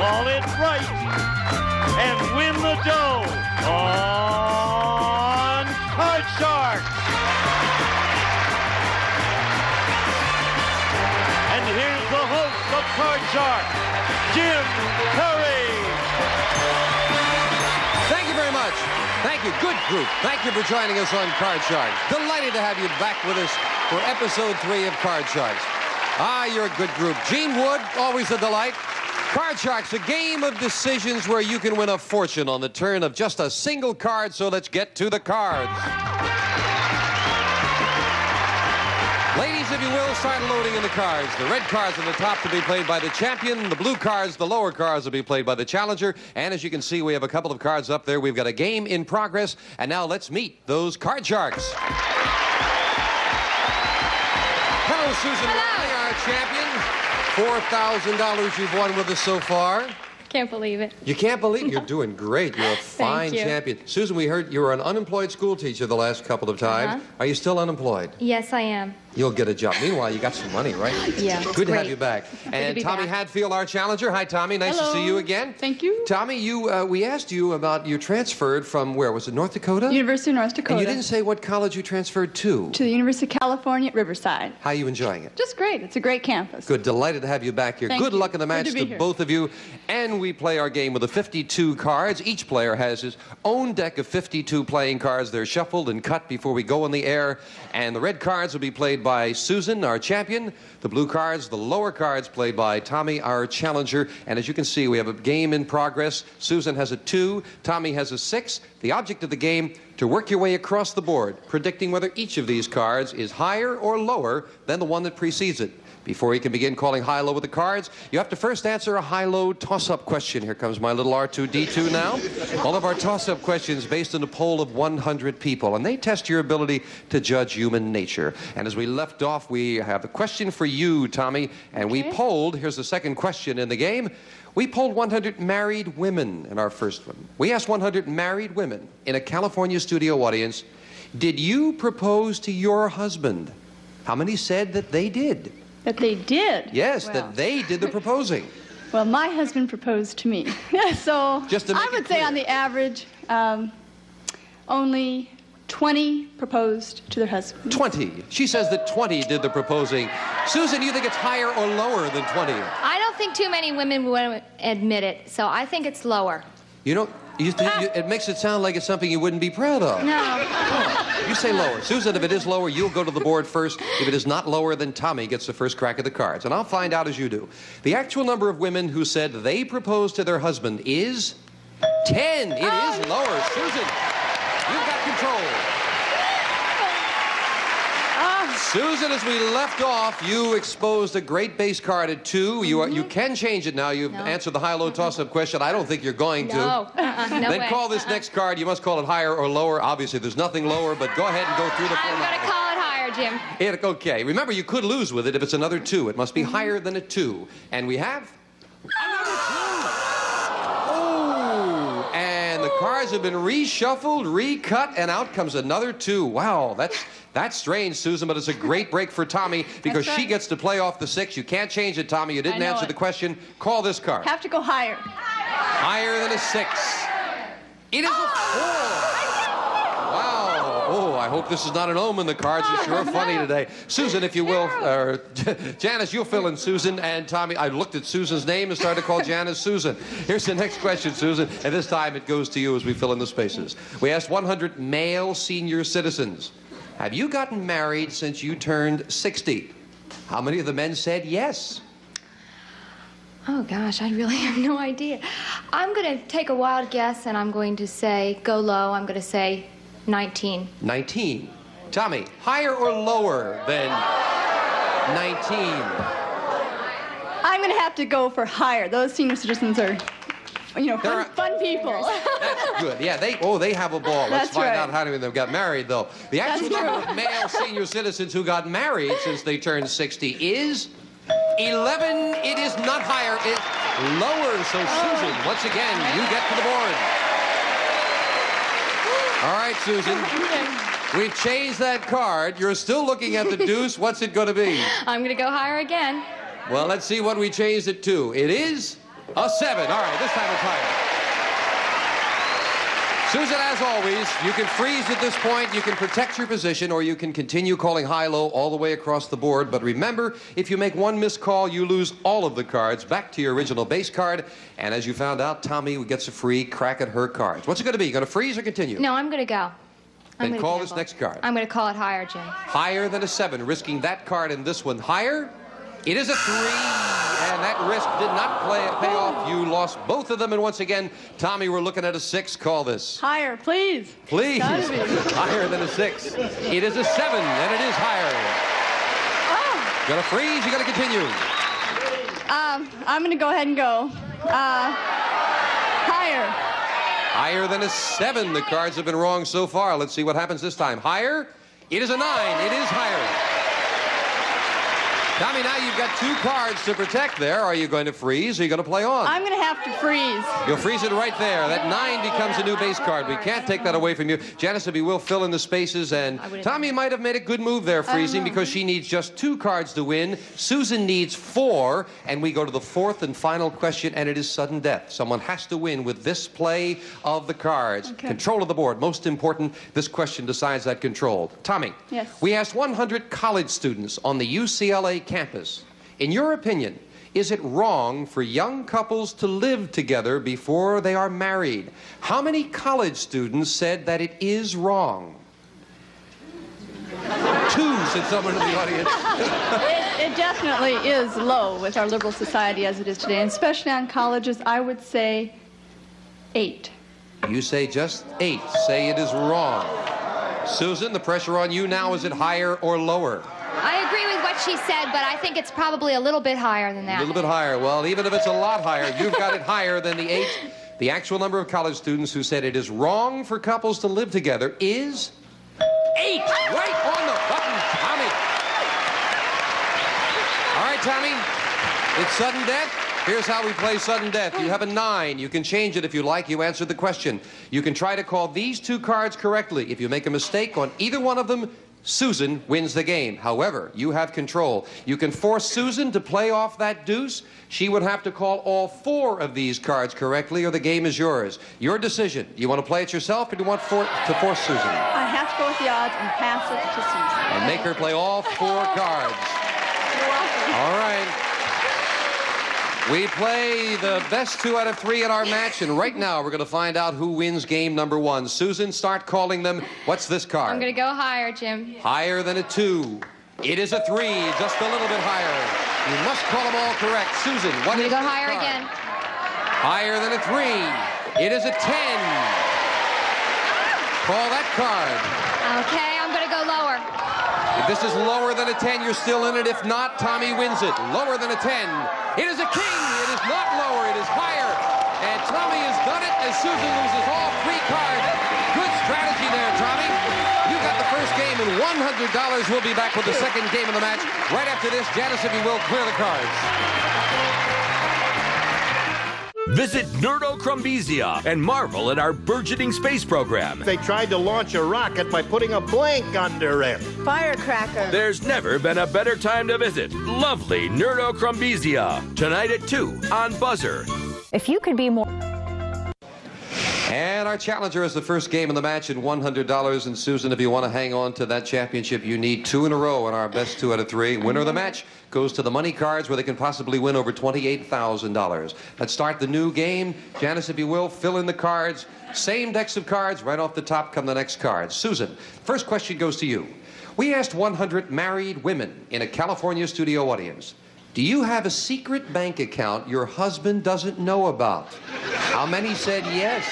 call it right, and win the dough on Card Shark. And here's the host of Card Shark, Jim Curry. Thank you very much. Thank you. Good group. Thank you for joining us on Card Shark. Delighted to have you back with us for episode 3 of Card Sharks. Ah, you're a good group. Gene Wood, always a delight. Card Sharks, a game of decisions where you can win a fortune on the turn of just a single card, so let's get to the cards. Ladies, if you will, start loading in the cards. The red cards on the top to be played by the champion. The blue cards, the lower cards, will be played by the challenger. And as you can see, we have a couple of cards up there. We've got a game in progress. And now let's meet those Card Sharks. Hello, Susan Riley, our champion. $4,000 you've won with us so far. Can't believe it. You can't believe it? You're doing great. You're a fine champion. Susan, we heard you were an unemployed school teacher the last couple of times. Are you still unemployed? Yes, I am. You'll get a job. Meanwhile, you got some money, right? Yeah. Good to have you back. And Tommy Hadfield, our challenger. Hi, Tommy. Nice to see you again. Thank you. Tommy, we asked you about you transferred from where? Was it North Dakota? University of North Dakota. And you didn't say what college you transferred to. To the University of California at Riverside. How are you enjoying it? Just great. It's a great campus. Good. Delighted to have you back here. Good luck in the match to both of you. And we play our game with the 52 cards. Each player has his own deck of 52 playing cards. They're shuffled and cut before we go in the air. And the red cards will be played by Susan, our champion. The blue cards, the lower cards, played by Tommy, our challenger. And as you can see, we have a game in progress. Susan has a 2. Tommy has a 6. The object of the game, to work your way across the board, predicting whether each of these cards is higher or lower than the one that precedes it. Before you can begin calling high-low with the cards, you have to first answer a high-low toss-up question. Here comes my little R2-D2 now. All of our toss-up questions based on a poll of 100 people, and they test your ability to judge human nature. And as we left off, we have a question for you, Tommy, and we polled, here's the second question in the game, we polled 100 married women in our first one. We asked 100 married women in a California studio audience, did you propose to your husband? How many said that they did? That they did? Yes, that they did the proposing. Well, my husband proposed to me. So just to make I would say on the average, only 20 proposed to their husband. 20. She says that 20 did the proposing. Susan, you think it's higher or lower than 20? I don't think too many women would admit it, so I think it's lower. You don't... it makes it sound like it's something you wouldn't be proud of. No. Oh, you say lower. Susan, if it is lower, you'll go to the board first. If it is not lower, then Tommy gets the first crack at the cards. And I'll find out as you do. The actual number of women who said they proposed to their husband is 10. It is lower. Susan, you've got control. Susan, as we left off, you exposed a great base card at 2. You can change it now. You've answered the high-low toss-up question. I don't think you're going to. No, then call this next card. You must call it higher or lower. Obviously, there's nothing lower, but go ahead and go through the I'm going to call it higher, Jim. Okay. Remember, you could lose with it if it's another 2. It must be higher than a 2. And we have another 2. Oh, and the cards have been reshuffled, recut, and out comes another 2. Wow, that's strange, Susan, but it's a great break for Tommy because she gets to play off the 6. You can't change it, Tommy. You didn't answer the question. Call this card. Have to go higher. Higher than a 6. It is a 4. Wow. Oh, I hope this is not an omen. The cards are sure funny today. Susan, if you will, or Janice, you'll fill in Susan and Tommy. I looked at Susan's name and started to call Janice Susan. Here's the next question, Susan, and this time it goes to you as we fill in the spaces. We asked 100 male senior citizens, have you gotten married since you turned 60? How many of the men said yes? Oh, gosh, I really have no idea. I'm going to take a wild guess, and I'm going to say, go low, I'm going to say 19. 19. Tommy, higher or lower than 19? I'm going to have to go for higher. Those senior citizens are, fun people. That's good. Yeah, they have a ball. Let's find out how many of them got married, though. The actual number of male senior citizens who got married since they turned 60 is 11. It is not higher. It's lower. So, Susan, once again, you get to the board. All right, Susan. We've changed that card. You're still looking at the deuce. What's it going to be? I'm going to go higher again. Well, let's see what we changed it to. It is A 7. All right, this time it's higher. Susan, as always, you can freeze at this point, you can protect your position, or you can continue calling high-low all the way across the board. But remember, if you make one missed call, you lose all of the cards back to your original base card. And as you found out, Tommy gets a free crack at her cards. What's it going to be? You going to freeze or continue? No, I'm going to go. Then call this next card. I'm going to call it higher, Jim. Higher than a 7, risking that card and this one higher. It is a 3, and that risk did not pay off. You lost both of them, and once again, Tommy, we're looking at a 6. Call this. Higher, please. Please. Higher than a 6. It is a 7, and it is higher. Oh. You got to freeze, you got to continue. I'm going to go ahead and go. Higher. Higher than a 7. The cards have been wrong so far. Let's see what happens this time. Higher. It is a 9. It is higher. Tommy, now you've got 2 cards to protect there. Are you going to freeze or are you going to play on? I'm going to have to freeze. You'll freeze it right there. That 9 becomes a new base card. We can't take that away from you. Janice, we will fill in the spaces, and Tommy might have made a good move there, freezing, because she needs just 2 cards to win. Susan needs 4, and we go to the 4th and final question, and it is sudden death. Someone has to win with this play of the cards. Okay. Control of the board, most important. This question decides that control. Tommy, yes. We asked 100 college students on the UCLA campus, in your opinion, is it wrong for young couples to live together before they are married? How many college students said that it is wrong? 2, said someone in the audience. It definitely is low with our liberal society as it is today, and especially on colleges. I would say 8. You say just 8. Say it is wrong. Susan, the pressure on you now. Is it higher or lower? I agree with what she said, but I think it's probably a little bit higher than that. A little bit higher. Well, even if it's a lot higher, you've got it higher than the 8. The actual number of college students who said it is wrong for couples to live together is 8. Right on the button, Tommy. All right, Tommy. It's sudden death. Here's how we play sudden death. You have a 9. You can change it if you like. You answered the question. You can try to call these 2 cards correctly. If you make a mistake on either one of them, Susan wins the game. However, you have control. You can force Susan to play off that deuce. She would have to call all 4 of these cards correctly, or the game is yours. Your decision. You want to play it yourself, or do you want to force Susan? I have to go with the odds and pass it to Susan. And make her play all 4 cards. You're welcome. All right. We play the best 2 out of 3 in our match, and right now we're going to find out who wins game number 1. Susan, start calling them. What's this card? I'm going to go higher, Jim. Higher than a 2. It is a 3, just a little bit higher. You must call them all correct. Susan, what is this card? I'm going to go higher again. Higher than a 3. It is a 10. Call that card. Okay, I'm going to go lower. If this is lower than a 10, you're still in it. If not, Tommy wins it. Lower than a 10. It is a king. It is not lower. It is higher. And Tommy has done it as Susan loses all 3 cards. Good strategy there, Tommy. You got the first game and $100. We'll be back with the second game of the match. Right after this, Janice, if you will, clear the cards. Visit Nerdocrumbizia and marvel at our burgeoning space program. They tried to launch a rocket by putting a blank under it. Firecracker. There's never been a better time to visit lovely Nerdocrumbizia. Tonight at 2 on Buzzer. If you could be more... And our challenger is the first game of the match and $100. And Susan, if you want to hang on to that championship, you need 2 in a row in our best 2 out of 3. Winner of the match goes to the money cards, where they can possibly win over $28,000. Let's start the new game. Janice, if you will, fill in the cards. Same decks of cards. Right off the top come the next cards. Susan, first question goes to you. We asked 100 married women in a California studio audience, do you have a secret bank account your husband doesn't know about? How many said yes?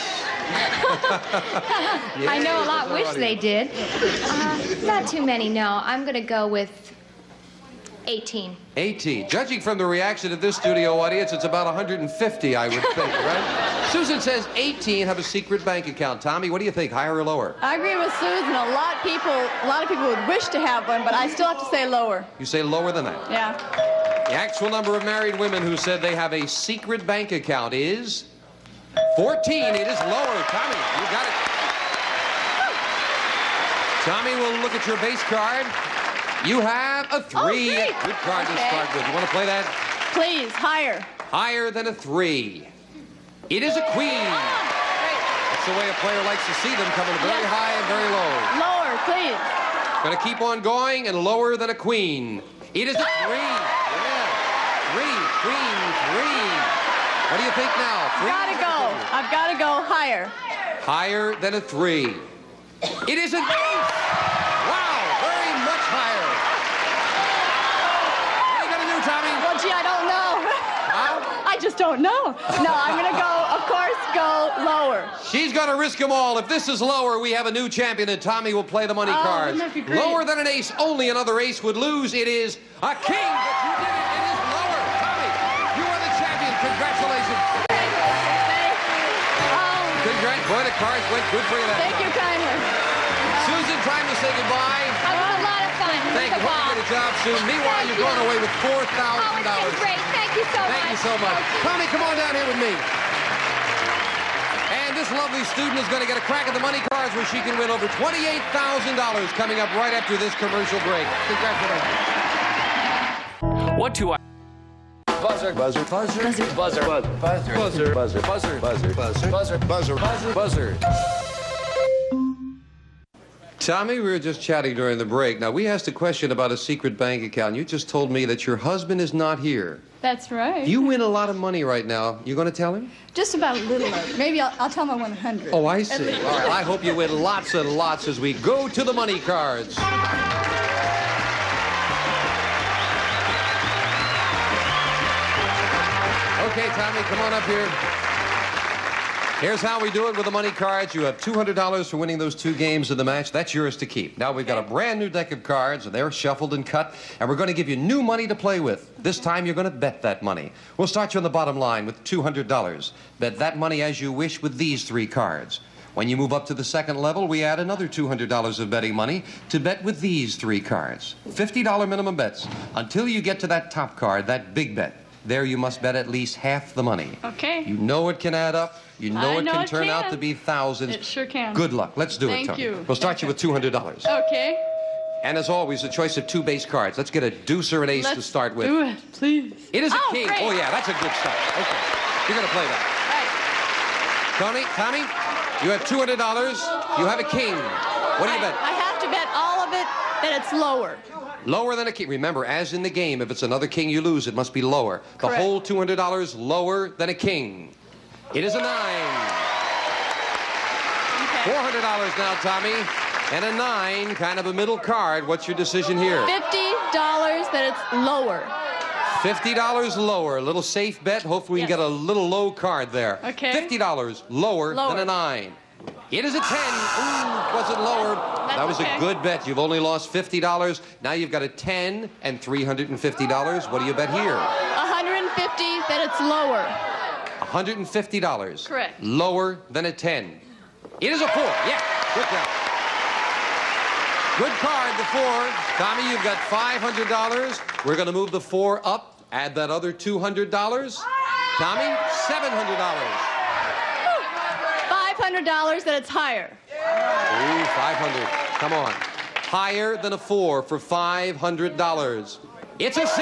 Yes. I know a lot wish they did. Not too many, no. I'm going to go with 18. 18. Judging from the reaction of this studio audience, it's about 150, I would think, right? Susan says 18 have a secret bank account. Tommy, what do you think, higher or lower? I agree with Susan. A lot of people would wish to have one, but I still have to say lower. You say lower than that? Yeah. The actual number of married women who said they have a secret bank account is 14. It is lower. Tommy, you got it. Tommy will look at your base card. You have a 3. Oh, 3. Good card to start with. You want to play that? Please, higher. Higher than a 3. It is a queen. That's the way a player likes to see them, coming very high and very low. Lower, please. Going to keep on going and lower than a queen. It is a 3. Yeah. 3, queen, 3. What do you think now? I've got to go higher. Higher than a 3. It is an ace. Wow, very much higher. What are you going to do, Tommy? Well, gee, I don't know. Huh? I just don't know. No, I'm going to go, of course, go lower. She's going to risk them all. If this is lower, we have a new champion, and Tommy will play the money cards. Wouldn't that be great? Lower than an ace, only another ace would lose. It is a king, but you did it. It is lower. Tommy, you are the champion. Congratulations. Boy, the cards went good for you that Thank you kindly. Susan, time to say goodbye. That was a lot of fun. Thank you. Hope you get a job soon. Meanwhile, you're going away with $4,000. Oh, it's been great. Thank you so much. Thank you so much. Tommy, come on down here with me. And this lovely student is going to get a crack at the money cards where she can win over $28,000 coming up right after this commercial break. Congratulations. What do I... Buzzer, buzzer, buzzer, buzzer, buzzer, buzzer, buzzer, buzzer, buzzer, buzzer, buzzer, buzzer, buzzer. Tommy, we were just chatting during the break. Now, we asked a question about a secret bank account. You just told me that your husband is not here. That's right. You win a lot of money right now. You going to tell him? Just about a little of it. Maybe I'll tell him I won 100. Oh, I see. All right, I hope you win lots and lots as we go to the money cards. Okay, Tommy, come on up here. Here's how we do it with the money cards. You have $200 for winning those 2 games of the match. That's yours to keep. Now we've got a brand new deck of cards, and they're shuffled and cut, and we're going to give you new money to play with. This time you're going to bet that money. We'll start you on the bottom line with $200. Bet that money as you wish with these 3 cards. When you move up to the second level, we add another $200 of betting money to bet with these 3 cards. $50 minimum bets until you get to that top card, that big bet. There you must bet at least half the money. Okay. You know it can add up. You know it can turn out to be thousands. It sure can. Good luck. Let's do it, Tony. Thank you. We'll start you with $200. Okay. And as always, a choice of 2 base cards. Let's get a deuce or an ace to start with. Do it, please. It is a king. Great. Oh, yeah, that's a good start. Okay. You're going to play that. Tommy, you have $200. You have a king. What do you bet? I have to bet all of it that it's lower. Lower than a king. Remember, as in the game, if it's another king you lose, it must be lower. Correct. The whole $200 lower than a king. It is a 9. Okay. $400 now, Tommy. And a 9, kind of a middle card. What's your decision here? $50 that it's lower. $50 lower. A little safe bet. Hopefully we can get a little low card there. Okay. $50 lower than a 9. It is a 10. Ooh, wasn't lower. That was a good bet. You've only lost $50. Now you've got a 10 and $350. What do you bet here? $150 that it's lower. $150. Correct. Lower than a 10. It is a 4. Yeah, good job. Good card, the 4. Tommy, you've got $500. We're going to move the 4 up. Add that other $200. Tommy, $700. $500 that it's higher. Ooh, $500. Come on. Higher than a 4 for $500. It's a 6.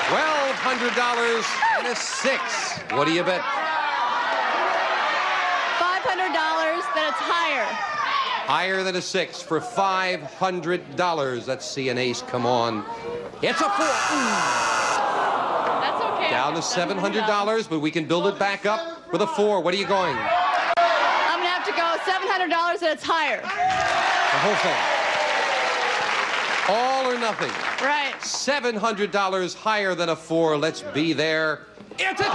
$1,200 and a 6. What do you bet? $500 that it's higher. Higher than a 6 for $500. Let's see an ace. Come on. It's a 4. That's okay. Down to $700, but we can build it back up with a 4. What are you going? I'm going to have to go $700 that it's higher. The whole thing. All or nothing. Right. $700 higher than a 4. Let's be there. It's a 2.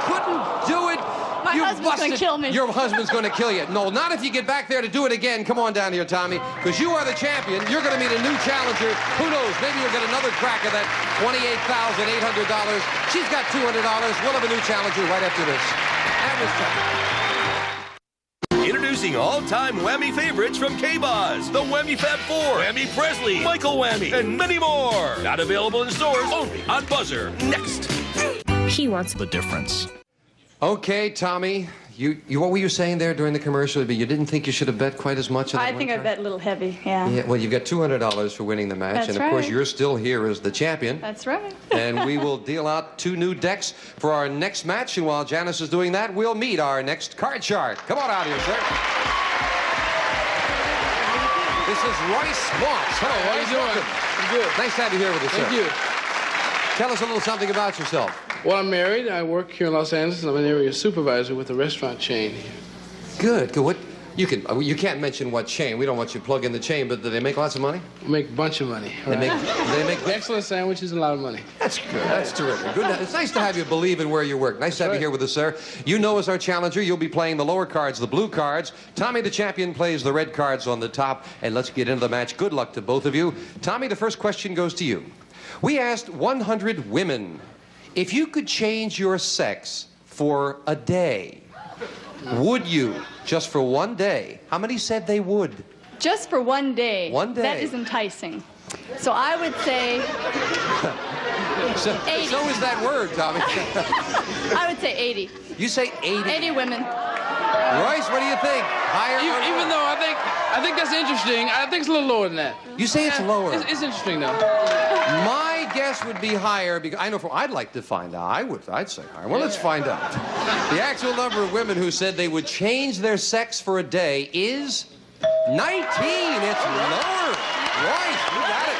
Couldn't do it. My husband's going to kill me. Your husband's going to kill you. No, not if you get back there to do it again. Come on down here, Tommy, because you are the champion. You're going to meet a new challenger. Who knows? Maybe you'll get another crack at that $28,800. She's got $200. We'll have a new challenger right after this. That was Introducing all-time Whammy favorites from K-Boz. The Whammy Fab 4, Whammy Presley, Michael Whammy, and many more. Not available in stores, only on Buzzer. Next. He wants the difference. Okay, Tommy, what were you saying there during the commercial? You didn't think you should have bet quite as much on that I think I bet a little heavy, yeah. Yeah, well, you've got $200 for winning the match. That's and, of right. course, you're still here as the champion. That's right. And we will deal out 2 new decks for our next match. And while Janice is doing that, we'll meet our next card shark. Come on out here, sir. This is Royce Moss. Hello, how you doing? I'm good. Nice to have you here with us, sir. Thank you. Tell us a little something about yourself. Well, I'm married. I work here in Los Angeles, and I'm an area supervisor with a restaurant chain here. Good. Good. What? You can't mention what chain. We don't want you to plug in the chain, but do they make lots of money? Make a bunch of money. They make excellent sandwiches and a lot of money. That's good. That's terrific. Good. It's nice to have you believe in where you work. Nice to have you here with us, sir. You know as our challenger, you'll be playing the lower cards, the blue cards. Tommy, the champion, plays the red cards on the top. And let's get into the match. Good luck to both of you. Tommy, the first question goes to you. We asked 100 women, if you could change your sex for a day, would you? Just for one day. How many said they would? Just for one day. One day. That is enticing. So I would say 80. So is that word, Tommy. I would say 80. You say 80. 80 women. Royce, what do you think? Higher or lower? Even though I think that's interesting, I think it's a little lower than that. You say it's lower. It's interesting, though. My guess would be higher because I know I'd like to find out. I'd say higher. Well, let's find out. The actual number of women who said they would change their sex for a day is 19. It's lower. Royce, you got it.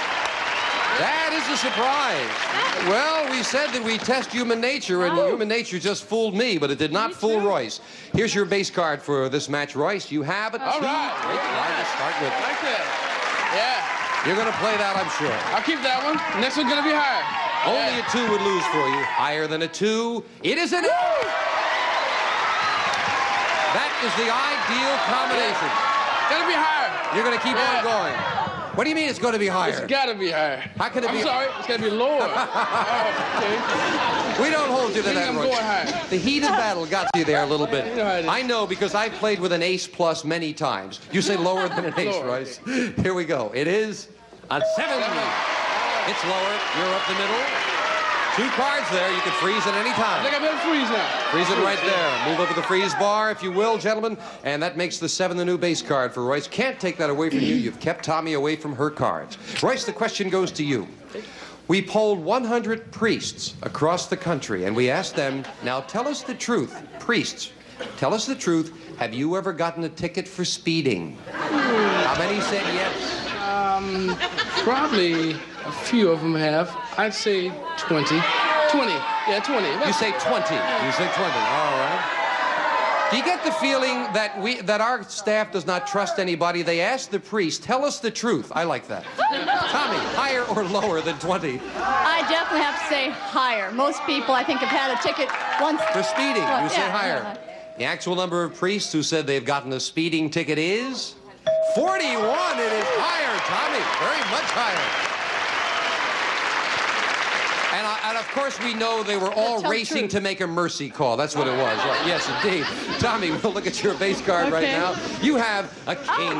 That is a surprise. Well, we said that we test human nature, and human nature just fooled me, but it did not fool Royce. Here's your base card for this match, Royce. You have a 2. All right. Great line to start with. Like that. Yeah. You're going to play that, I'm sure. I'll keep that one. Next one's going to be higher. Only a 2 would lose for you. Higher than a 2. It is an 8. That is the ideal combination. Got to be higher. You're going to keep on going. What do you mean it's going to be higher? It's got to be higher. How can it be? I'm sorry. It's got to be lower. Okay. We don't hold you to that, I'm Royce. going higher. The heat of battle got you there a little bit. You know how it is. I know because I played with an ace plus many times. You say lower than an ace, Lower. Royce. Here we go. It is a 7. It's lower. You're up the middle. 2 cards there. You can freeze at any time. I think I'm going to freeze now. Freeze it right there. Move over the freeze bar, if you will, gentlemen. And that makes the 7 the new base card for Royce. Can't take that away from you. You've kept Tommy away from her cards. Royce, the question goes to you. We polled 100 priests across the country, and we asked them, now tell us the truth. Priests, tell us the truth. Have you ever gotten a ticket for speeding? How many said yes? Probably a few of them have. I'd say 20. 20. Yeah, 20. You say 20. You say 20. All right. Do you get the feeling that our staff does not trust anybody? They ask the priest, tell us the truth. I like that. Tommy, higher or lower than 20? I definitely have to say higher. Most people, I think, have had a ticket once. For speeding, you say yeah, higher. yeah. The actual number of priests who said they've gotten a speeding ticket is 41. It is higher, Tommy. Very much higher. And of course, we know they were all racing to make a mercy call. That's what it was. Right? Yes, indeed. Tommy, we'll look at your base card right now. You have a king.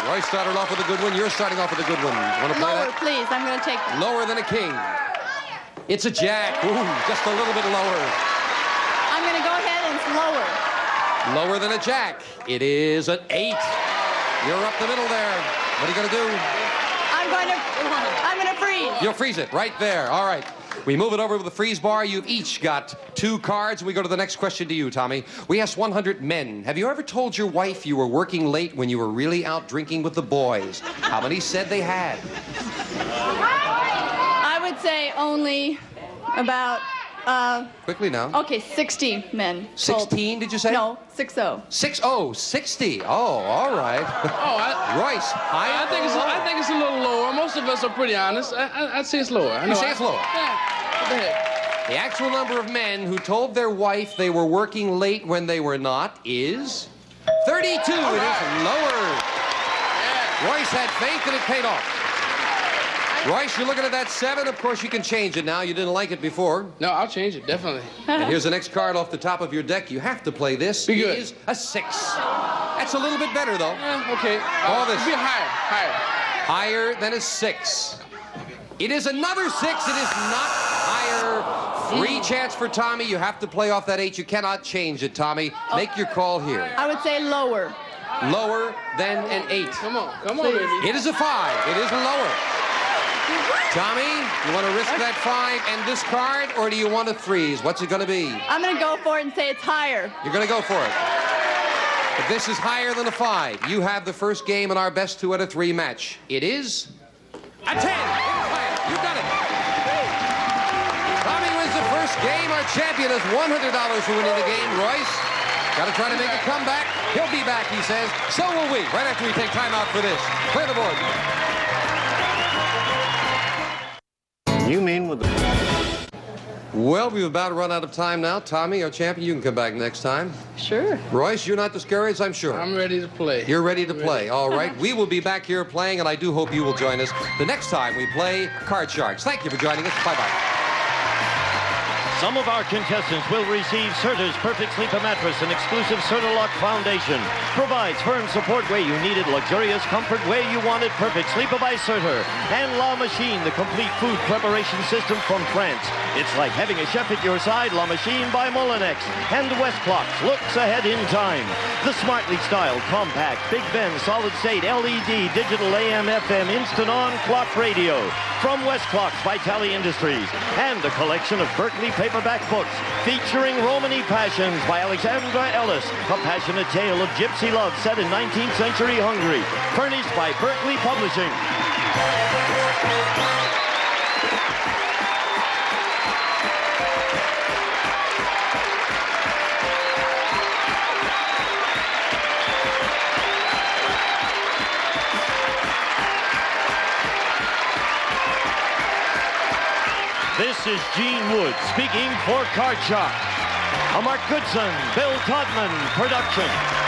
Royce started off with a good one. You're starting off with a good one. Want to play Lower, that? please. I'm going to take that. Lower than a king. It's a jack. Ooh, just a little bit lower. I'm going to go ahead and it's lower. Lower than a jack. It is an 8. You're up the middle there. What are you going to do? I'm going to freeze. You'll freeze it right there. All right. We move it over to the freeze bar. You've each got 2 cards. We go to the next question to you, Tommy. We asked 100 men. Have you ever told your wife you were working late when you were really out drinking with the boys? How many said they had? I would say only about, Quickly now. okay, 60 men. 16, did you say? No, 60. 60. Oh, all right. Royce, I think it's a little lower. Most of us are pretty honest. I'd say it's lower. You say it's lower? Yeah. What the heck? The actual number of men who told their wife they were working late when they were not is 32. It is lower. Yeah. Royce had faith and it paid off. Royce, you're looking at that 7. Of course, you can change it now. You didn't like it before. No, I'll change it, definitely. And here's the next card off the top of your deck. You have to play this. Be good. It is a 6. That's a little bit better, though. Okay. All this. Be higher. Higher than a 6. It is another 6. It is not higher. Free chance for Tommy. You have to play off that 8. You cannot change it, Tommy. Make your call here. I would say lower. Lower than an 8. Come on, baby. It is a 5. It is lower. Tommy, you want to risk that 5 and discard, or do you want to freeze? What's it going to be? I'm going to go for it and say it's higher. You're going to go for it. If this is higher than a 5, you have the first game in our best 2 out of 3 match. It is a 10. It is higher. You've done it. Tommy wins the first game. Our champion has $100 for winning the game. Royce, got to try to make a comeback. He'll be back, he says. So will we, right after we take time out for this. Clear the board. You mean with the... Well, we've about run out of time now. Tommy, our champion, you can come back next time. Sure. Royce, you're not discouraged, I'm sure. I'm ready to play. You're ready to play. All right. We will be back here playing, and I do hope you will join us the next time we play Card Sharks. Thank you for joining us. Bye-bye. Some of our contestants will receive Serta's Perfect Sleeper Mattress, an exclusive Serta-Lock foundation. Provides firm support where you need it, luxurious comfort where you want it. Perfect Sleeper by Serta. And La Machine, the complete food preparation system from France. It's like having a chef at your side. La Machine by Molinex. And West Clocks looks ahead in time. The smartly styled, compact, Big Ben, solid-state, LED, digital AM/FM, instant-on clock radio. From West Clocks by Tally Industries. And a collection of Berkeley paperback books featuring Romany Passions by Alexandra Ellis, a passionate tale of gypsy love set in 19th century Hungary, furnished by Berkeley Publishing. This is Gene Wood speaking for Card Shark, a Mark Goodson, Bill Todman production.